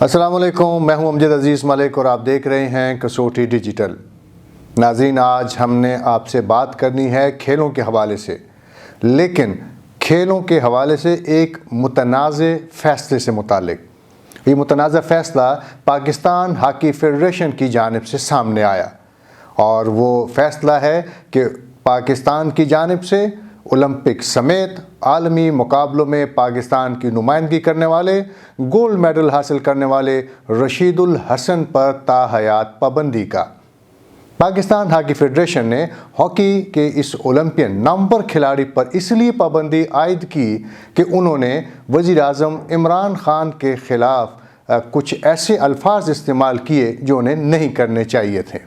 السلام علیکم، میں ہوں امجد عزیز ملک اور آپ دیکھ رہے ہیں کسوٹی ڈیجیٹل۔ ناظرین، آج ہم نے آپ سے بات کرنی ہے کھیلوں کے حوالے سے، لیکن کھیلوں کے حوالے سے ایک متنازع فیصلے سے متعلق۔ یہ متنازع فیصلہ پاکستان ہاکی فیڈریشن کی جانب سے سامنے آیا، اور وہ فیصلہ ہے کہ پاکستان کی جانب سے اولمپک سمیت عالمی مقابلوں میں پاکستان کی نمائندگی کرنے والے گولڈ میڈل حاصل کرنے والے رشید الحسن پر تاحیات پابندی کا۔ پاکستان ہاکی فیڈریشن نے ہاکی کے اس اولمپئن نامور کھلاڑی پر اس لیے پابندی عائد کی کہ انہوں نے وزیر اعظم عمران خان کے خلاف کچھ ایسے الفاظ استعمال کیے جو انہیں نہیں کرنے چاہیے تھے۔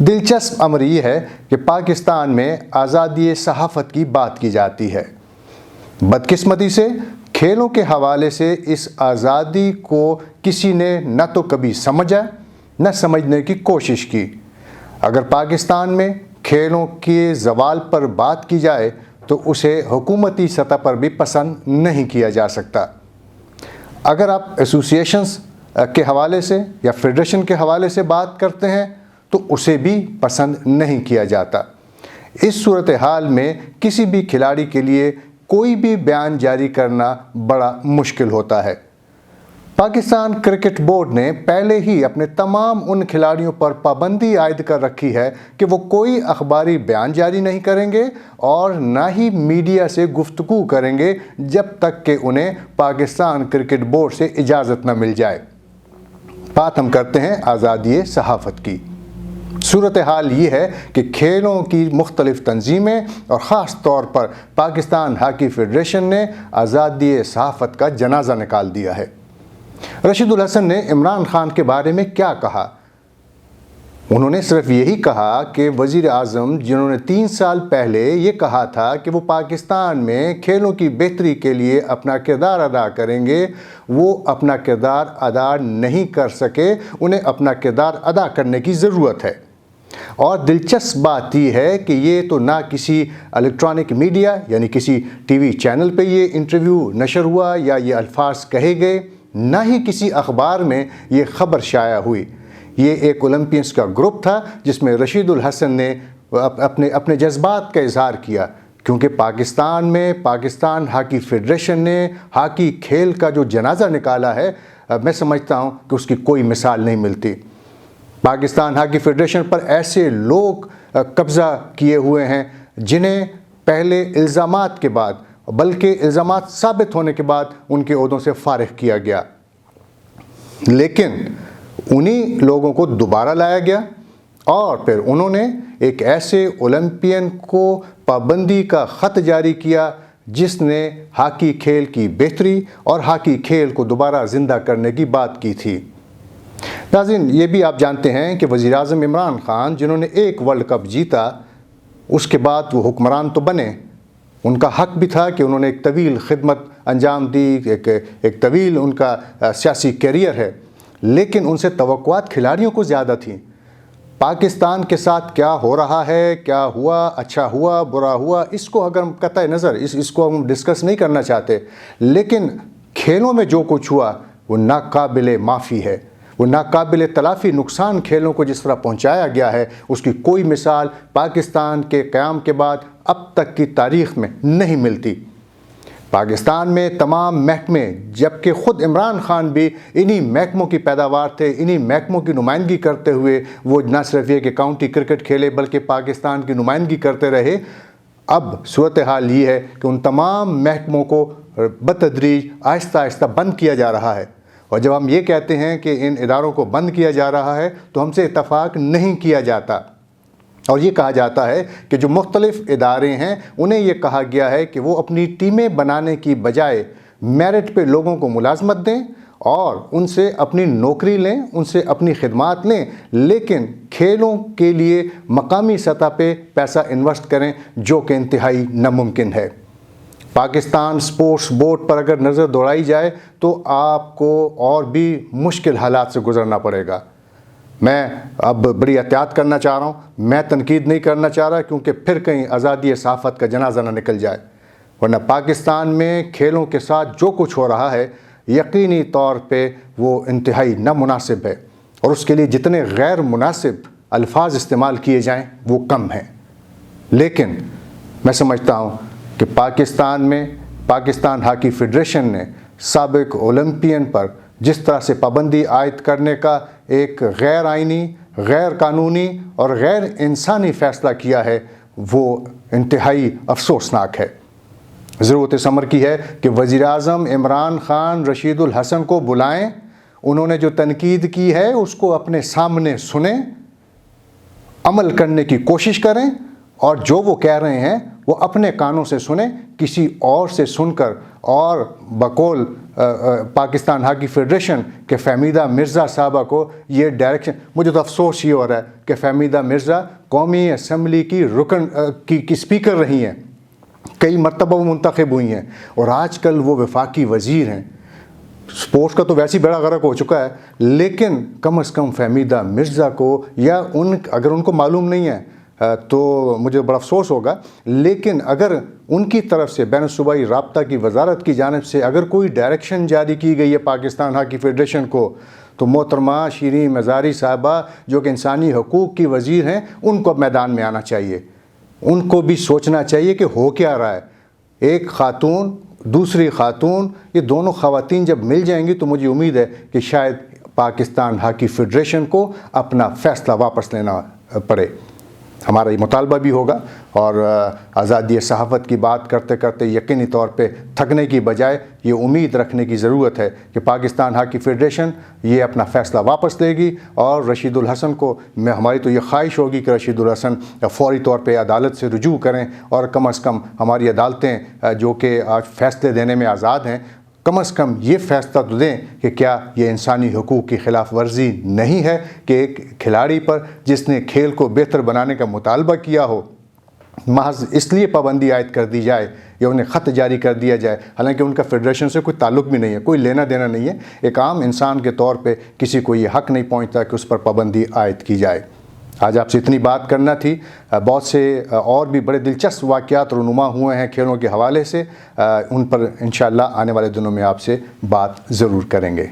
دلچسپ امر یہ ہے کہ پاکستان میں آزادی صحافت کی بات کی جاتی ہے۔ بدقسمتی سے کھیلوں کے حوالے سے اس آزادی کو کسی نے نہ تو کبھی سمجھا نہ سمجھنے کی کوشش کی۔ اگر پاکستان میں کھیلوں کے زوال پر بات کی جائے تو اسے حکومتی سطح پر بھی پسند نہیں کیا جا سکتا۔ اگر آپ ایسوسیشنز کے حوالے سے یا فیڈریشن کے حوالے سے بات کرتے ہیں تو اسے بھی پسند نہیں کیا جاتا۔ اس صورتحال میں کسی بھی کھلاڑی کے لیے کوئی بھی بیان جاری کرنا بڑا مشکل ہوتا ہے۔ پاکستان کرکٹ بورڈ نے پہلے ہی اپنے تمام ان کھلاڑیوں پر پابندی عائد کر رکھی ہے کہ وہ کوئی اخباری بیان جاری نہیں کریں گے اور نہ ہی میڈیا سے گفتگو کریں گے جب تک کہ انہیں پاکستان کرکٹ بورڈ سے اجازت نہ مل جائے۔ بات ہم کرتے ہیں آزادی صحافت کی۔ صورتحال یہ ہے کہ کھیلوں کی مختلف تنظیمیں اور خاص طور پر پاکستان ہاکی فیڈریشن نے آزادی صحافت کا جنازہ نکال دیا ہے۔ رشید الحسن نے عمران خان کے بارے میں کیا کہا؟ انہوں نے صرف یہی کہا کہ وزیر اعظم جنہوں نے 3 سال پہلے یہ کہا تھا کہ وہ پاکستان میں کھیلوں کی بہتری کے لیے اپنا کردار ادا کریں گے، وہ اپنا کردار ادا نہیں کر سکے، انہیں اپنا کردار ادا کرنے کی ضرورت ہے۔ اور دلچسپ بات یہ ہے کہ یہ تو نہ کسی الیکٹرانک میڈیا یعنی کسی ٹی وی چینل پہ یہ انٹرویو نشر ہوا یا یہ الفاظ کہے گئے، نہ ہی کسی اخبار میں یہ خبر شائع ہوئی۔ یہ ایک اولمپئنز کا گروپ تھا جس میں رشید الحسن نے اپنے جذبات کا اظہار کیا، کیونکہ پاکستان میں پاکستان ہاکی فیڈریشن نے ہاکی کھیل کا جو جنازہ نکالا ہے، میں سمجھتا ہوں کہ اس کی کوئی مثال نہیں ملتی۔ پاکستان ہاکی فیڈریشن پر ایسے لوگ قبضہ کیے ہوئے ہیں جنہیں پہلے الزامات کے بعد بلکہ الزامات ثابت ہونے کے بعد ان کے عہدوں سے فارغ کیا گیا، لیکن انہی لوگوں کو دوبارہ لایا گیا اور پھر انہوں نے ایک ایسے اولمپئن کو پابندی کا خط جاری کیا جس نے ہاکی کھیل کی بہتری اور ہاکی کھیل کو دوبارہ زندہ کرنے کی بات کی تھی۔ ناظرین، یہ بھی آپ جانتے ہیں کہ وزیر اعظم عمران خان جنہوں نے ایک ورلڈ کپ جیتا، اس کے بعد وہ حکمران تو بنے، ان کا حق بھی تھا کہ انہوں نے ایک طویل خدمت انجام دی، ایک طویل ان کا سیاسی کیریئر ہے، لیکن ان سے توقعات کھلاڑیوں کو زیادہ تھیں۔ پاکستان کے ساتھ کیا ہو رہا ہے، کیا ہوا، اچھا ہوا، برا ہوا، اس کو اگر ہم قطع نظر اس کو ہم ڈسکس نہیں کرنا چاہتے، لیکن کھیلوں میں جو کچھ ہوا وہ ناقابل معافی ہے، وہ ناقابل تلافی نقصان کھیلوں کو جس طرح پہنچایا گیا ہے، اس کی کوئی مثال پاکستان کے قیام کے بعد اب تک کی تاریخ میں نہیں ملتی۔ پاکستان میں تمام محکمے، جبکہ خود عمران خان بھی انہی محکموں کی پیداوار تھے، انہی محکموں کی نمائندگی کرتے ہوئے وہ نہ صرف یہ کہ کاؤنٹی کرکٹ کھیلے بلکہ پاکستان کی نمائندگی کرتے رہے۔ اب صورتحال یہ ہے کہ ان تمام محکموں کو بتدریج آہستہ آہستہ بند کیا جا رہا ہے، اور جب ہم یہ کہتے ہیں کہ ان اداروں کو بند کیا جا رہا ہے تو ہم سے اتفاق نہیں کیا جاتا، اور یہ کہا جاتا ہے کہ جو مختلف ادارے ہیں انہیں یہ کہا گیا ہے کہ وہ اپنی ٹیمیں بنانے کی بجائے میرٹ پہ لوگوں کو ملازمت دیں اور ان سے اپنی نوکری لیں، ان سے اپنی خدمات لیں، لیکن کھیلوں کے لیے مقامی سطح پہ پیسہ انویسٹ کریں، جو کہ انتہائی ناممکن ہے۔ پاکستان سپورٹس بورڈ پر اگر نظر دوڑائی جائے تو آپ کو اور بھی مشکل حالات سے گزرنا پڑے گا۔ میں اب بڑی احتیاط کرنا چاہ رہا ہوں، میں تنقید نہیں کرنا چاہ رہا، کیونکہ پھر کہیں آزادی صحافت کا جنازہ نہ نکل جائے، ورنہ پاکستان میں کھیلوں کے ساتھ جو کچھ ہو رہا ہے یقینی طور پہ وہ انتہائی نامناسب ہے، اور اس کے لیے جتنے غیر مناسب الفاظ استعمال کیے جائیں وہ کم ہیں۔ لیکن میں سمجھتا ہوں کہ پاکستان میں پاکستان ہاکی فیڈریشن نے سابق اولمپئن پر جس طرح سے پابندی عائد کرنے کا ایک غیر آئینی، غیر قانونی اور غیر انسانی فیصلہ کیا ہے، وہ انتہائی افسوسناک ہے۔ ضرورت اس امر کی ہے کہ وزیر اعظم عمران خان رشید الحسن کو بلائیں، انہوں نے جو تنقید کی ہے اس کو اپنے سامنے سنیں، عمل کرنے کی کوشش کریں، اور جو وہ کہہ رہے ہیں وہ اپنے کانوں سے سنیں، کسی اور سے سن کر اور بقول پاکستان ہاکی فیڈریشن کے فہمیدہ مرزا صاحبہ کو یہ ڈائریکشن، مجھے تو افسوس یہ ہو رہا ہے کہ فہمیدہ مرزا قومی اسمبلی کی رکن کی اسپیکر رہی ہیں، کئی مرتبہ وہ منتخب ہوئی ہیں، اور آج کل وہ وفاقی وزیر ہیں۔ سپورٹس کا تو ویسے ہی بڑا غرق ہو چکا ہے، لیکن کم از کم فہمیدہ مرزا کو، یا اگر ان کو معلوم نہیں ہے تو مجھے بڑا افسوس ہوگا، لیکن اگر ان کی طرف سے بین الصوبائی رابطہ کی وزارت کی جانب سے اگر کوئی ڈائریکشن جاری کی گئی ہے پاکستان ہاکی فیڈریشن کو، تو محترمہ شیریں مزاری صاحبہ جو کہ انسانی حقوق کی وزیر ہیں، ان کو میدان میں آنا چاہیے، ان کو بھی سوچنا چاہیے کہ ہو کیا رہا ہے۔ ایک خاتون، دوسری خاتون، یہ دونوں خواتین جب مل جائیں گی تو مجھے امید ہے کہ شاید پاکستان ہاکی فیڈریشن کو اپنا فیصلہ واپس لینا پڑے۔ ہمارا یہ مطالبہ بھی ہوگا، اور آزادی صحافت کی بات کرتے کرتے یقینی طور پہ تھکنے کی بجائے یہ امید رکھنے کی ضرورت ہے کہ پاکستان ہاکی فیڈریشن یہ اپنا فیصلہ واپس لے گی، اور رشید الحسن کو ہماری تو یہ خواہش ہوگی کہ رشید الحسن فوری طور پہ عدالت سے رجوع کریں، اور کم از کم ہماری عدالتیں جو کہ آج فیصلے دینے میں آزاد ہیں، کم از کم یہ فیصلہ تو دیں کہ کیا یہ انسانی حقوق کی خلاف ورزی نہیں ہے کہ ایک کھلاڑی پر جس نے کھیل کو بہتر بنانے کا مطالبہ کیا ہو، محض اس لیے پابندی عائد کر دی جائے یا انہیں خط جاری کر دیا جائے، حالانکہ ان کا فیڈریشن سے کوئی تعلق بھی نہیں ہے، کوئی لینا دینا نہیں ہے، ایک عام انسان کے طور پہ کسی کو یہ حق نہیں پہنچتا کہ اس پر پابندی عائد کی جائے۔ آج آپ سے اتنی بات کرنا تھی، بہت سے اور بھی بڑے دلچسپ واقعات رونما ہوئے ہیں کھیلوں کے حوالے سے، ان پر انشاءاللہ آنے والے دنوں میں آپ سے بات ضرور کریں گے۔